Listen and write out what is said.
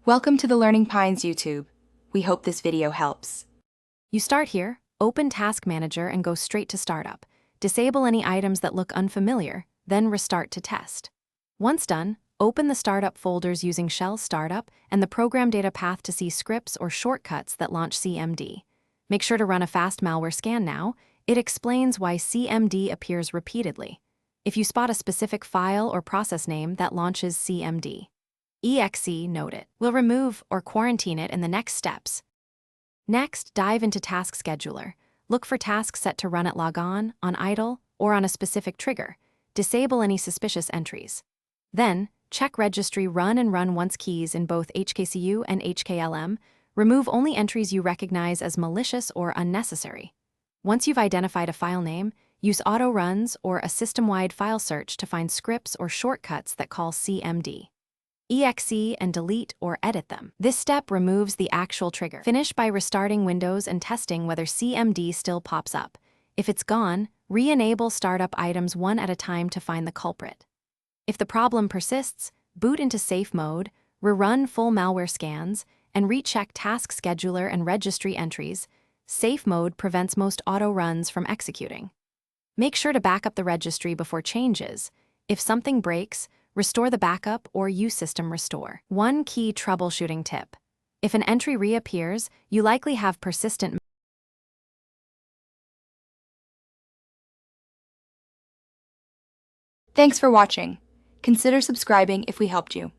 Welcome to the Learning Pines YouTube. We hope this video helps. You start here, open Task Manager and go straight to Startup. Disable any items that look unfamiliar, then restart to test. Once done, open the startup folders using shell startup and the program data path to see scripts or shortcuts that launch CMD. Make sure to run a fast malware scan now. It explains why CMD appears repeatedly. If you spot a specific file or process name that launches CMD. exe note it. We'll remove or quarantine it in the next steps. Next, dive into Task Scheduler. Look for tasks set to run at logon, on idle, or on a specific trigger. Disable any suspicious entries. Then, check Registry Run and Run Once keys in both HKCU and HKLM. Remove only entries you recognize as malicious or unnecessary. Once you've identified a file name, use auto runs or a system-wide file search to find scripts or shortcuts that call CMD. exe and delete or edit them. This step removes the actual trigger. Finish by restarting Windows and testing whether CMD still pops up. If it's gone, re-enable startup items one at a time to find the culprit. If the problem persists, boot into safe mode, rerun full malware scans, and recheck Task Scheduler and Registry entries. Safe mode prevents most auto runs from executing. Make sure to back up the registry before changes. If something breaks, restore the backup or use System Restore. One key troubleshooting tip. If an entry reappears, you likely have persistent. Thanks for watching. Consider subscribing if we helped you.